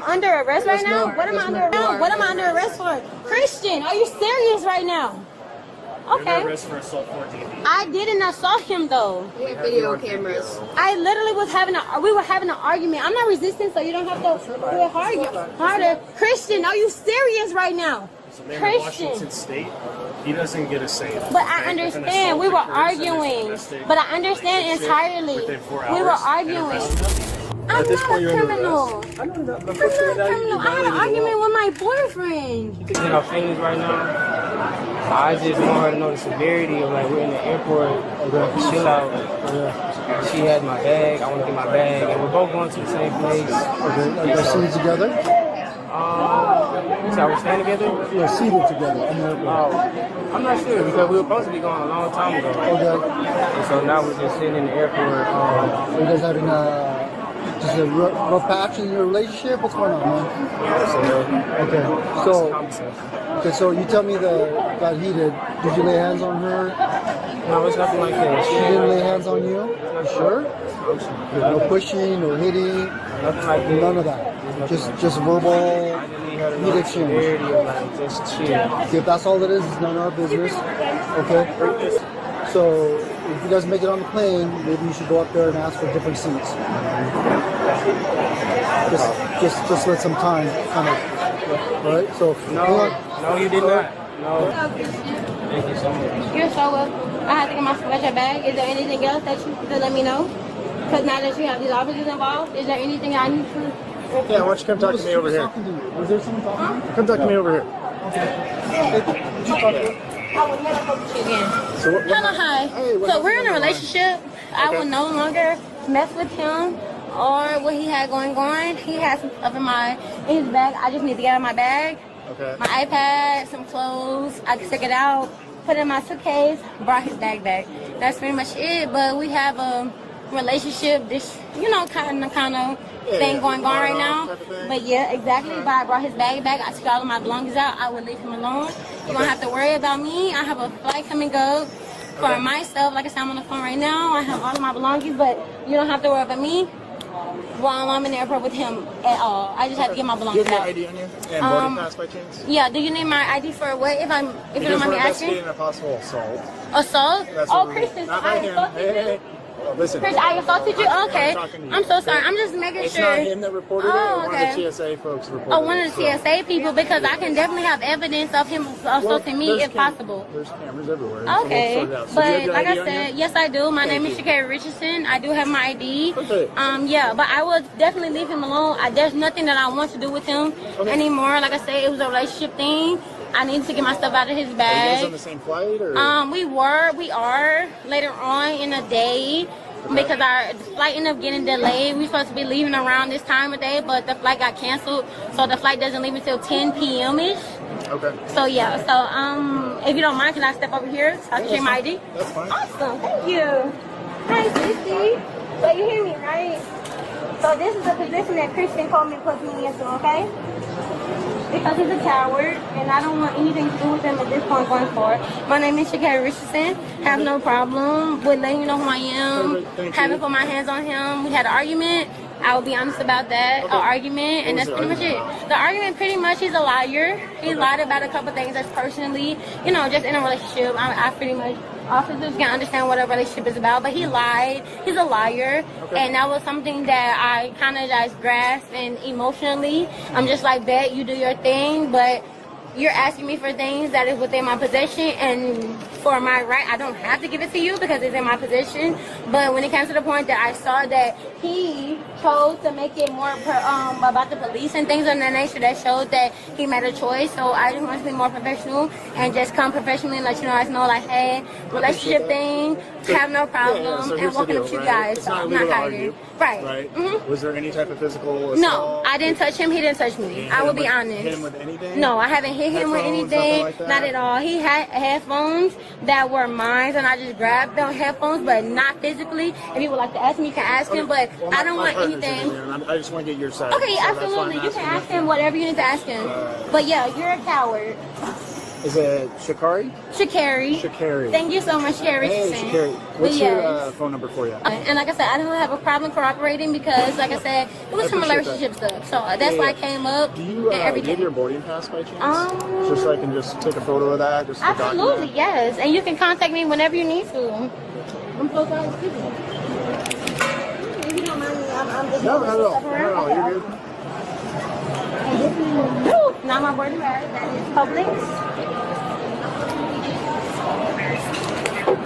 under arrest right now? What am I under? What am I under arrest for? Christian, are you serious right now? Okay. You're under arrest for assault 14. I didn't assault him though. We have video cameras. I literally was we were having an argument. I'm not resisting, so you don't have to do it harder. Christian, are you serious right now? Christian. Washington State, he doesn't get a say. But I understand. We were arguing. But I understand entirely. We were arguing. I'm not a criminal. I'm not a criminal. I had an argument with my boyfriend. She's in her feelings right now. I just want her to know the severity of like we're in the airport, chill out. She has my bag, I want to get my bag, and we're both going to the same place. Are you guys seated together? So we're staying together? We're seated together. I'm not sure because we were supposed to be going a long time ago. Okay. And so now we're just sitting in the airport. Are you guys having just a rough patch in your relationship? What's going on, man? Okay, so you tell me that got heated. Did you lay hands on her? No, it's nothing like that. She didn't lay hands on you? You sure? No pushing, no hitting, nothing like that. None of that. Just verbal heat exchange. Just chill. If that's all it is, it's none of our business. Okay? So if you guys make it on the plane, maybe you should go up there and ask for different seats. Just let some time kind of. All right? So no, you did not. No. Thank you so much. You're so welcome. I have to get my special bag. Is there anything else that you could let me know? Because now that you have these officers involved, is there anything I need to? Yeah, why don't you come talk to me over here? Was there someone talking to you? Come talk to me over here. I would never talk to you again. Hello, hi. So we're in a relationship. I will no longer mess with him or what he had going on. He has some stuff in his bag. I just need to get out of my bag. Okay. My iPad, some clothes. I can take it out, put it in my suitcase, brought his bag back. That's pretty much it. But we have a relationship, this, kind of thing going on right now. But yeah, exactly. But I brought his bag back. I took all of my belongings out. I would leave him alone. You don't have to worry about me. I have a flight coming up for myself. Like I said, I'm on the phone right now. I have all of my belongings, but you don't have to worry about me while I'm in the airport with him at all. I just have to get my belongings out. Do you have your ID on you? And boarding pass by chance? Yeah. Do you need my ID for what? If you don't mind me asking. Investigating a possible assault. Assault? Oh, Christian. Not by him. Hey. Listen. Chris, I assaulted you? Okay. I'm so sorry. I'm just making it's sure. It's not him that reported it. One of the TSA folks reported it. Oh, one of the TSA people, because I can definitely have evidence of him assaulting me if possible. There's cameras everywhere. Okay. But like I said, yes, I do. My name is Sha'Carri Richardson. I do have my ID. Okay. Yeah, but I would definitely leave him alone. There's nothing that I want to do with him anymore. Like I said, it was a relationship thing. I need to get my stuff out of his bag. Are you guys on the same flight? Or? We are later on in the day. Because our flight ended up getting delayed. We were supposed to be leaving around this time of day, but the flight got canceled. So the flight doesn't leave until 10 p.m.-ish. Okay. So yeah, if you don't mind, can I step over here so I can show my ID? That's fine. Awesome, thank you. Hi, Sissy. So you hear me, right? So this is the position that Christian Coleman puts me into, okay? Because he's a coward, and I don't want anything to do with him at this point going forward. My name is Sha'Carri Richardson. Have no problem with letting you know who I am. Haven't put my hands on him. We had an argument. I will be honest about that. An argument, and that's pretty much it. The argument, pretty much, he's a liar. He lied about a couple things that's personally, just in a relationship. I pretty much, officers can understand what a relationship is about, but he lied. He's a liar, and that was something that I kind of just grasped, and emotionally, I'm just like, bet you do your thing, but you're asking me for things that is within my possession, and for my right, I don't have to give it to you because it's in my possession. But when it comes to the point that I saw that he chose to make it more about the police and things of that nature, that showed that he made a choice. So I just want to be more professional and just come professionally and let you guys know, like, hey, relationship thing, have no problem, so and walking with you guys. So I'm not hiding. Right. Mm-hmm. Was there any type of physical assault? No, I didn't touch him. He didn't touch me. I will be honest. Hit him with anything? No, I haven't hit him with anything. Like not at all. He had headphones that were mine, and I just grabbed the headphones, but not physically. If you would like to ask me, you can ask him, but I don't want anything. I just want to get your side. Okay, absolutely. You can ask him whatever you need to ask him. But yeah, you're a coward. Is it Sha'Carri? Sha'Carri. Sha'Carri. Thank you so much, Sha'Carri Hey, Richardson. Sha'Carri. What's But your yes. phone number for you? And like I said, I don't have a problem cooperating because, like I said, it was from relationship stuff. So that's why I came up Do you and everything. give your boarding pass by chance? Just so I can just take a photo of that. Just to Absolutely, document. yes. And you can contact me whenever you need to. I'm so sorry. Excuse me. If you don't mind me, I'm just No, moving no, stuff no, around. no, you're good. And this is not my boarding pass. That is Publix.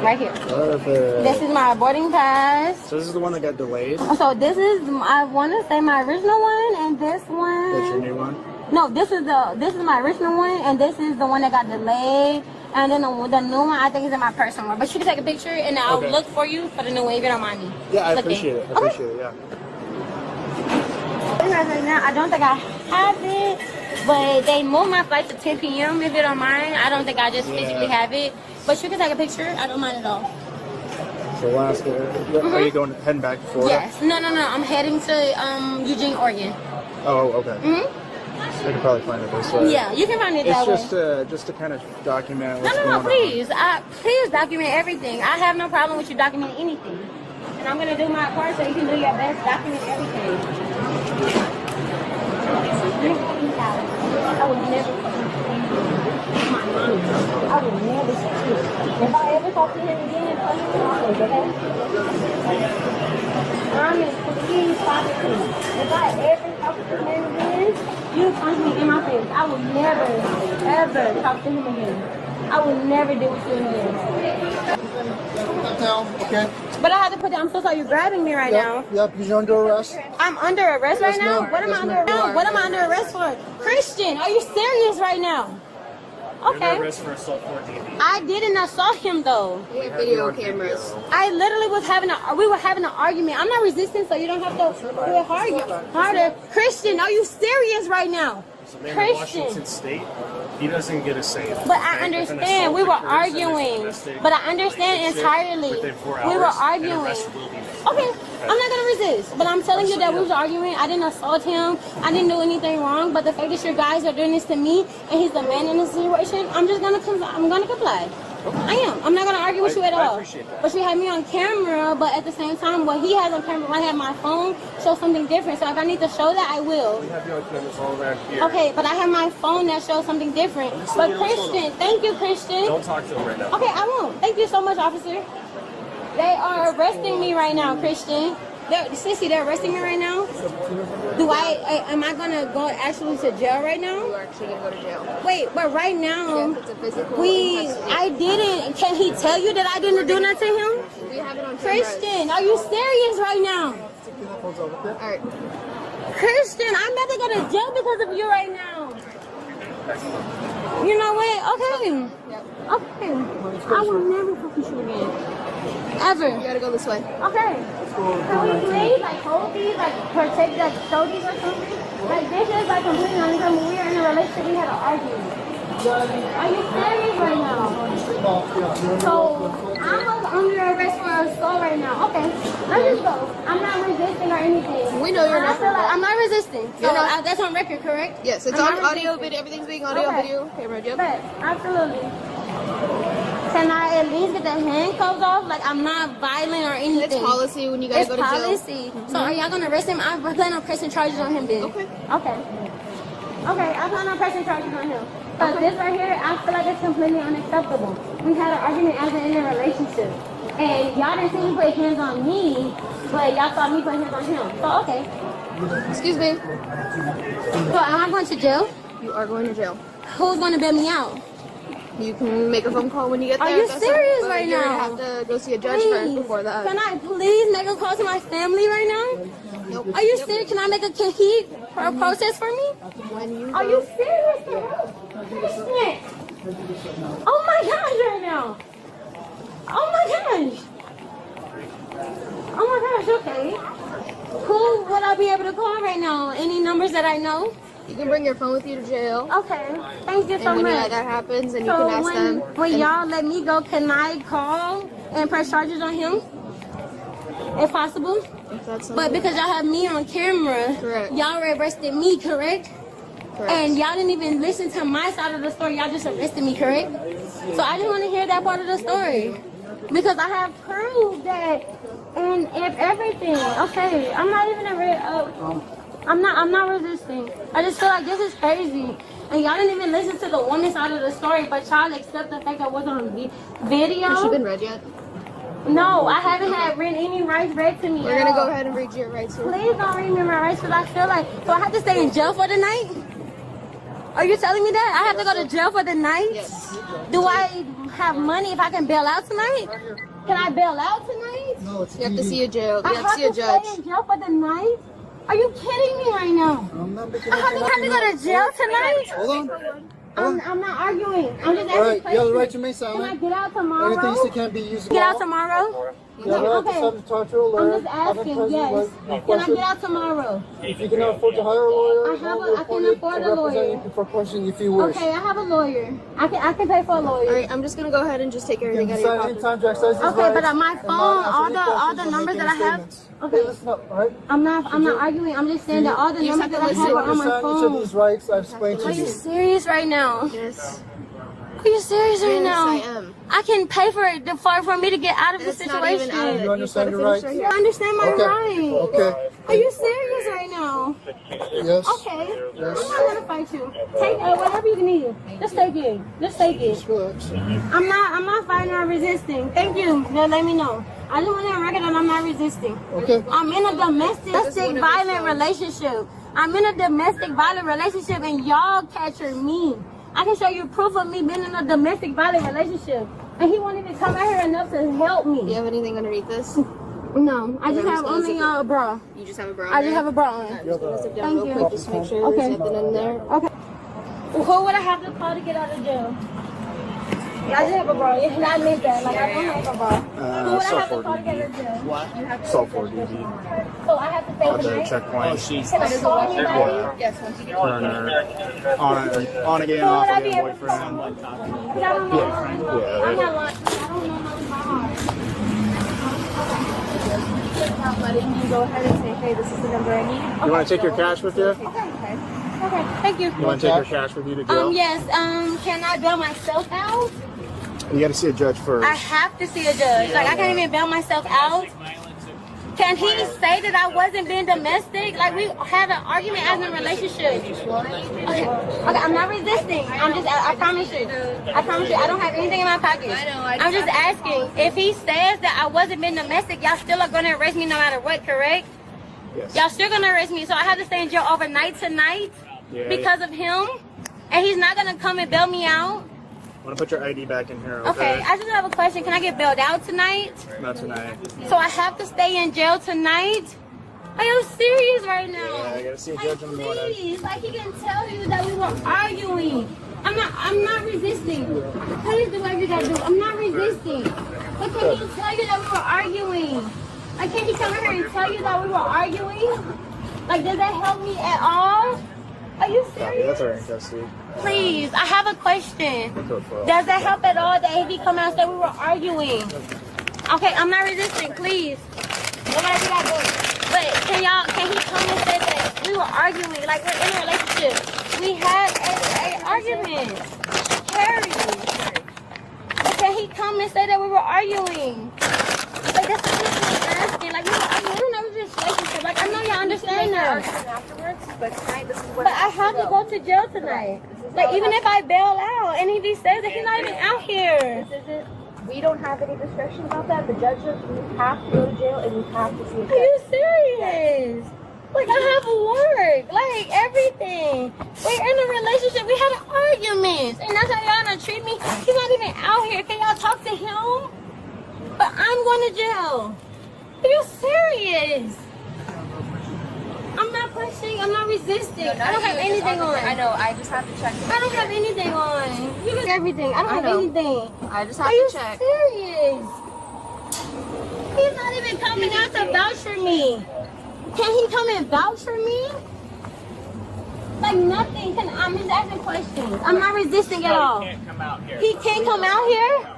Right here. Perfect. This is my boarding pass. So this is the one that got delayed. So this is, I want to say my original one, and this one. That's your new one. No, this is my original one, and this is the one that got delayed. And then the new one, I think, is in my personal one. But you can take a picture, and I'll Okay. look for you for the new one if you don't mind me. Yeah, I looking. appreciate it. I Okay. appreciate it. Yeah. Right now, I don't think I have it, but they moved my flight to 10 p.m. If you don't mind, I don't think I just physically have it. But you can take a picture. I don't mind at all. So last, are you heading back to Florida? Yes. No. I'm heading to Eugene, Oregon. Oh, okay. I could probably find it this way. Yeah, you can find it It's that way. just to kind of document what's No, going on. please. Please document everything. I have no problem with you documenting anything. And I'm going to do my part so you can do your best, document everything. I would never say it. If I ever talk to him again, tell him I'm okay? Please stop it. If I ever talk to him again, you punch me in my face. I will never, ever talk to him again. I will never do it to him again. Now, okay. But I have to put down. I'm so sorry. You're grabbing me right now. Yep, because you're under arrest. I'm under arrest right Yes, now? ma'am. What am I Yes, under ma'am. arrest? What am I under arrest for? Christian, are you serious right now? You're Okay. under arrest for assault 14. I didn't assault him though. We have video cameras. I literally we were having an argument. I'm not resisting, so you don't have to do it harder. Christian, are you serious right now? So man, in Christian. Washington State, he doesn't get a say. But I understand. We were arguing. But I understand entirely. Within 4 hours, We were an arguing. arrest will be made. Okay, I'm not gonna resist, but I'm telling you that we was arguing. I didn't assault him. I didn't do anything wrong. But the fact that you guys are doing this to me, and he's the man in this situation, I'm gonna comply. I am. I'm not gonna argue with you at all. I appreciate that. But you have me on camera. But at the same time, what he has on camera, I have my phone, shows something different. So if I need to show that, I will. We have you on cameras all around here. Okay, but I have my phone that shows something different. But Christian, thank you, Christian. Don't talk to him right now. Okay, I won't. Thank you so much, officer. They are arresting me right now, Christian. Sissy, they're arresting me right now. Am I gonna go actually to jail right now? You're actually gonna go to jail. Wait, but right now, Yes, it's a physical investigation. I didn't. Can he tell you that I didn't do nothing to him? We have it on cameras. Christian, are you serious right now? Alright. Christian, I'm about to go to jail because of you right now. You know what? Okay. Yep. Okay. I will never fucking shoot again. Ever. You gotta go this way. Okay. Can we please hold these, protect, show these or something? This is completely unacceptable. We are in a relationship. We had an argument. Are you serious right now? So I'm under arrest for assault right now. Okay, let's just go. I'm not resisting or anything. We know you're not. I'm not resisting. So You're not. that's on record, correct? Yes, it's I'm on not audio, resisting. video, everything's being audio, Okay. video, camera, yep. But absolutely. Can I at least get the handcuffs off? I'm not violent or anything. It's policy when you guys It's go to jail. policy. So are y'all gonna arrest him? I plan on pressing charges on him then. Okay. Okay. Okay, I plan on pressing charges on him. But this right here, I feel like it's completely unacceptable. We had an argument as in a relationship. And y'all didn't see me put hands on me, but y'all saw me put hands on him. So okay. Excuse me. So am I going to jail? You are going to jail. Who's gonna bail me out? You can make a phone call when you get Are there. you if that's serious but right you're now? gonna have to go see a judge first before that. Can I please make a call to my family right now? Nope. Are you serious? Can he process for me? When you Are go- you serious? Snitch. Oh my gosh, right now. Oh my gosh. Oh my gosh, okay. Who would I be able to call right now? Any numbers that I know? You can bring your phone with you to jail. Okay. Thank you so And when much. that happens, then you So can ask them. when And- y'all let me go, can I call and press charges on him? If possible? if that's But because y'all have me on camera, Correct. y'all arrested me, correct? Correct. And y'all didn't even listen to my side of the story. Y'all just arrested me, correct? So I just want to hear that part of the story. Because I have proof that, and if everything, okay, I'm not even I'm not resisting. I just feel like this is crazy. And y'all didn't even listen to the woman's side of the story, but y'all accept the fact that it wasn't on video. Has she been read yet? No, I haven't had any rights read to me. We're gonna go ahead and read your rights here. Please don't read me my rights, because I feel like, so I have to stay in jail for the night? Are you telling me that? I have to go to jail for the night? Yes. Do I have money if I can bail out tonight? Can I bail out tonight? No, it's You have to see a jail. I You have to see a have to judge. stay in jail for the night? Are you kidding me right now? I'm not making I have to go to jail tonight? Hold on. I'm not arguing. I'm just asking All right, you have the questions. right to remain Can I silent. get out tomorrow? Anything you say can't be used. Get out tomorrow? You have the right to Okay. self-talk to a lawyer. I'm just asking, yes. Can I get out tomorrow? If you cannot afford to hire a lawyer, I can afford a represent lawyer. you for questioning if you wish. Okay, I have a lawyer. I can pay for a lawyer. All right, I'm just gonna go ahead and just take You everything can out of your decide pocket. anytime to exercise these Okay, rights but on my and phone, not answer all any the questions or numbers make that I any have. statements. Okay. Hey, listen up, all right? I'm not arguing. I'm just saying that all the You numbers just have that to I have You are on my understand each of phone. these rights I've explained to Are you you. serious right now? Yes. Are you serious right Yes, now? I am. I can pay for it for me to get out of the It's not even out of situation. it. You understand gotta your finish rights? right I here. understand my Okay. rights. Okay. Are you serious right now? Yes. Okay. Yes. I'm not gonna fight you. Take whatever you need. Just take it. Just take it. Just relax. I'm not fighting or resisting. Thank you. They'll let me know. I just want to record that I'm not resisting. Okay. I'm in a domestic violent relationship. I'm in a domestic violent relationship and y'all capture me. I can show you proof of me being in a domestic violent relationship. And he won't even come out here enough to help Do you me. have anything underneath this? No, I just I'm have just gonna only zip it. a bra. You just have a bra. I just have a bra on. I'm just gonna zip down Thank real you. quick just to make sure Okay. there's nothing in there. Okay. Who would I have to call to get out of jail? I just have a bra. Yeah, I admit that. Like, I don't have a bra. Who would I have to call to get out of jail? Self-for DD. So I have to stay At the tonight? checkpoint. Can I call anybody? Yes, once you get Turner. On again, off Would I be again, able to boyfriend. call? Because I don't know. Yeah. I'm not lying. I don't know nothing by heart. not letting you go ahead and say, hey, this is the number I need. You want to take your cash with you? Okay, thank you. You want to take your cash with you to jail? Yes, can I bail myself out? You got to see a judge first. I have to see a judge. Like, I can't even bail myself out. Can he say that I wasn't being domestic? Like, we had an argument as a relationship. Okay, I'm not resisting. I promise you. I promise you, I don't have anything in my pocket. I'm just asking. If he says that I wasn't being domestic, y'all still are going to arrest me no matter what, correct? Yes. Y'all still going to arrest me, so I have to stay in jail overnight tonight because of him? And he's not going to come and bail me out? I want to put your ID back in here, Okay, I just have a question. Can I get bailed out tonight? Not tonight. So I have to stay in jail tonight? Are you serious right now? Yeah, I got to see a Like, judge in the morning. please, like he can tell you that we were arguing. I'm not resisting. Please do whatever you gotta do. I'm not resisting. But can he tell you that we were arguing? Like, can he come in here and tell you that we were arguing? Like, does that help me at all? Are you Copy, that's serious? our in custody. Please, I have a question. Code 12. Does that help at all that if he come out and say we were arguing? Okay, I'm not resisting, please. Nobody got to do. But can he come and say that we were arguing, like we're in a relationship? We had a argument. Harry. But can he come and say that we were arguing? Like, that's the only thing I'm asking. Like, we were arguing. We don't know this relationship. Like, I know y'all understand that. Afterwards, but tonight, this is what But I have to go to jail tonight. Like, even if I bail out, and if he says that he's not even out here. we don't have any discretion about that. The judge says you have to go to jail and you have to see a Are judge. you serious? Like, I have work, like everything. We're in a relationship. We had an argument, and that's how y'all gonna treat me. He's not even out here. Can y'all talk to him? But I'm going to jail. Are you serious? I'm not pushing. I'm not resisting. I don't have anything on. I know. I just have to check. I don't have anything on. You got everything. I don't have know. anything. I just have Are you to check. serious? He's not even coming out to vouch for me. Can he come and vouch for me? Like nothing. I'm just asking questions. I'm not resisting at all. He can't come out here. He can't come out here?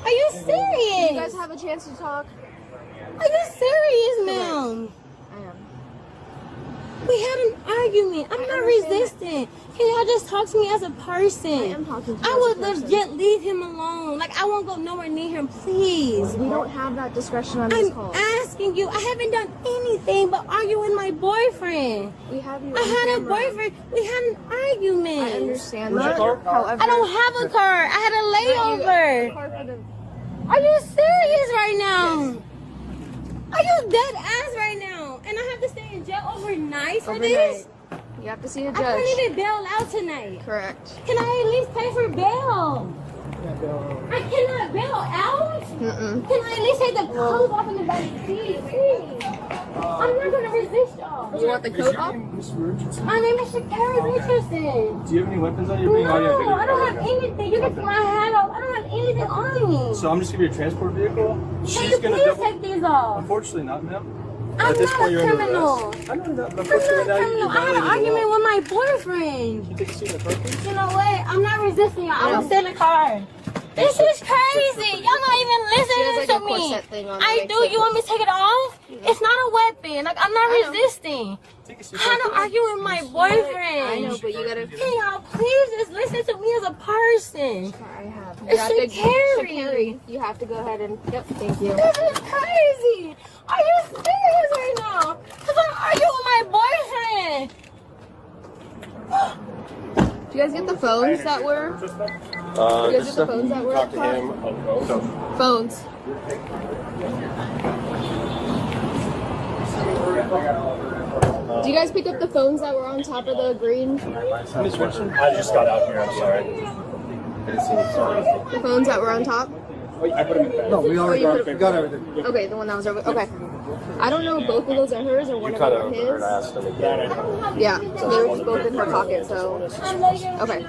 Are you serious? You guys have a chance to talk. Are you serious, ma'am? I am. We had an argument. I'm not resisting. Can y'all just talk to me as a person? I am talking to you I as would a person. legit leave him alone. Like, I won't go nowhere near him, please. We don't have that discretion on this I'm call. asking you. I haven't done anything but argue with my boyfriend. We have you I on had a camera. boyfriend. We had an argument. I understand Where's that. your car? However, I don't have a car. I had a layover. car for the- Are you serious right now? Are you dead ass right now? And I have to stay in jail overnight for this? You have to see a I judge. can't even bail out tonight. Correct. Can I at least pay for bail? I cannot bail out? Mm-mm. Can I at least take the clothes off in the back seat, please? I'm not gonna resist y'all. You want the coat off? My name is Sha'Carri Richardson. Do you have any weapons on you? No, I don't have anything. You can see my hat off. I don't have anything on me. So I'm just gonna be a transport vehicle. Can She's you gonna please double. take these off? Unfortunately, not, ma'am. I'm At this not point, a you're under criminal. arrest. I know that. I'm Unfortunately, not now a you criminal. I had an violated the argument law. with my boyfriend. You take a seat in the parking. You know what? I'm not resisting y'all. I'm gonna sit in the car. This is crazy. Y'all not even listening like to a me. corset thing on. I do. You want me to take it off? It's not a weapon. Like, I'm not I know. resisting. Take a seat. I had to argue with my boyfriend. I know, but you gotta. Can y'all please just listen to me as a person? I have. It's You have to- Sha'Carri. Sha'Carri. You have to go ahead and. Yep. Thank you. This is crazy. Are you serious right now? Because I'm arguing with my boyfriend. Do you guys get the phones that were? You guys get the phones that were up top? Phones. Do you guys pick up the phones that were on top of the green? Miss Richardson? I just got out here. I'm sorry. I didn't see you. Sorry. The phones that were on top? I put them in the bag. No, we already Oh, you got everything. Okay, the one that was over. Okay. I don't know if both of those are hers or one of them are his. asked them again. Yeah, they were just both in her pocket, so. I'm like, Okay.